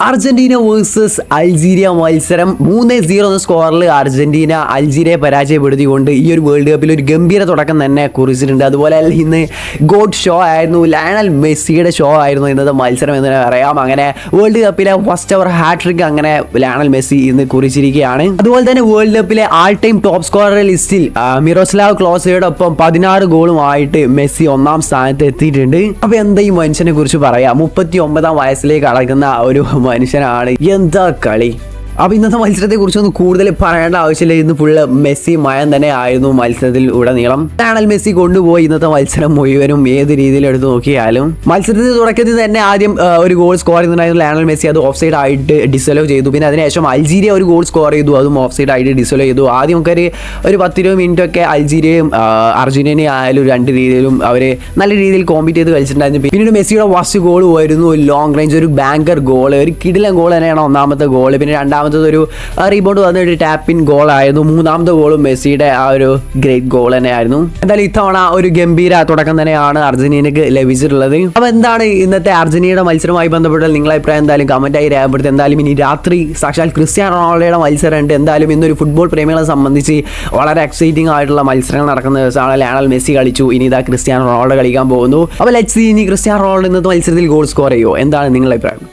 Argentina versus Algeria മത്സരം 3-0 എന്ന സ്കോറിൽ Argentina അൾജീരിയയെ പരാജയപ്പെടുത്തിക്കൊണ്ട് ഈ ഒരു വേൾഡ് കപ്പിൽ ഒരു ഗംഭീര തുടക്കം തന്നെ കുറിച്ചിട്ടുണ്ട്. അതുപോലെ ഇന്ന് ഗോഡ് ഷോ ആയിരുന്നു, ലയണൽ മെസ്സിയുടെ ഷോ ആയിരുന്നു ഇന്നത്തെ മത്സരം എന്ന് പറയാം. അങ്ങനെ വേൾഡ് കപ്പിലെ ഫസ്റ്റ് അവർ ഹാട്രിക് അങ്ങനെ ലയണൽ മെസ്സി ഇന്ന് കുറിച്ചിരിക്കുകയാണ്. അതുപോലെ തന്നെ വേൾഡ് കപ്പിലെ ആൾ ടൈം ടോപ്പ് സ്കോറർ ലിസ്റ്റിൽ മിറോസ്ലാവ് ക്ലോസയോടൊപ്പം 16 ഗോളുമായിട്ട് മെസ്സി ഒന്നാം സ്ഥാനത്ത് എത്തിയിട്ടുണ്ട്. അപ്പൊ എന്താ ഈ മനുഷ്യനെ കുറിച്ച് പറയാം? 39 വയസ്സിലേക്ക് കടക്കുന്ന ഒരു മനുഷ്യനാണ്. എന്താ കളി! അപ്പോൾ ഇന്നത്തെ മത്സരത്തെക്കുറിച്ചൊന്നും കൂടുതൽ പറയേണ്ട ആവശ്യമില്ല. ഇന്ന് ഫുള്ള് മെസ്സി മയം തന്നെ ആയിരുന്നു മത്സരത്തിൽ ഉടനീളം. ലയണൽ മെസ്സി കൊണ്ടുപോയി ഇന്നത്തെ മത്സരം മുഴുവനും ഏത് രീതിയിൽ എടുത്ത് നോക്കിയാലും. മത്സരത്തിന്റെ തുടക്കത്തിൽ തന്നെ ആദ്യം ഒരു ഗോൾ സ്കോർ ചെയ്യുന്നുണ്ടായിരുന്നു ലയണൽ മെസ്സി, അത് ഓഫ് സൈഡ് ആയിട്ട് ഡിസലോ ചെയ്തു. പിന്നെ അതിനുശേഷം അൾജീരിയ ഒരു ഗോൾ സ്കോർ ചെയ്തു, അതും ഓഫ് സൈഡ് ആയിട്ട് ഡിസലോ ചെയ്തു. ആദ്യം ഒക്കെ ഒരു 10-20 മിനിറ്റ് ഒക്കെ അൾജീരിയയും അർജന്റീനയും ആയാലും രണ്ട് രീതിയിലും അവർ നല്ല രീതിയിൽ കോമ്പീറ്റ് ചെയ്ത് കളിച്ചിട്ടുണ്ടായിരുന്നു. പിന്നീട് മെസ്സിയുടെ ഫസ്റ്റ് ഗോൾ വരുന്നു, ലോങ് റേഞ്ച് ഒരു ബാങ്കർ ഗോൾ, ഒരു കിടിലൻ ഗോൾ തന്നെയാണ് ഒന്നാമത്തെ ഗോൾ. പിന്നെ രണ്ടാമത്തെ ഒരു റീബൗണ്ട് വന്നിട്ട് ടാപ്പിൻ ഗോൾ ആയിരുന്നു. മൂന്നാമത്തെ ഗോളും മെസ്സിയുടെ ആ ഒരു ഗ്രേറ്റ് ഗോൾ തന്നെയായിരുന്നു. എന്തായാലും ഇത്തവണ ഒരു ഗംഭീര തുടക്കം തന്നെയാണ് അർജന്റീനക്ക് ലഭിച്ചിട്ടുള്ളത്. അപ്പോൾ എന്താണ് ഇന്നത്തെ അർജന്റീനയുടെ മത്സരവുമായി ബന്ധപ്പെട്ട നിങ്ങളുടെ അഭിപ്രായം എന്തായാലും കമന്റായി രേഖപ്പെടുത്തി. എന്തായാലും ഇനി രാത്രി സാക്ഷാൽ ക്രിസ്ത്യാനോ റൊണാൾഡോയുടെ മത്സരമുണ്ട്. എന്തായാലും ഇന്നൊരു ഫുട്ബോൾ പ്രേമികളെ സംബന്ധിച്ച് വളരെ എക്സൈറ്റിംഗ് ആയിട്ടുള്ള മത്സരങ്ങൾ നടക്കുന്ന ദിവസമാണ്. ലയണൽ മെസ്സി കളിച്ചു, ഇനി ഇതാ ക്രിസ്ത്യാനോ റൊണാൾഡോ കളിക്കാൻ പോകുന്നു. അപ്പോൾ ലെറ്റ്സ് സീ ഇനി ക്രിസ്ത്യാനോ റൊണാൾഡോ ഇന്നത്തെ മത്സരത്തിൽ ഗോൾ സ്കോർ ചെയ്യുമോ? എന്താണ് നിങ്ങളുടെ അഭിപ്രായം?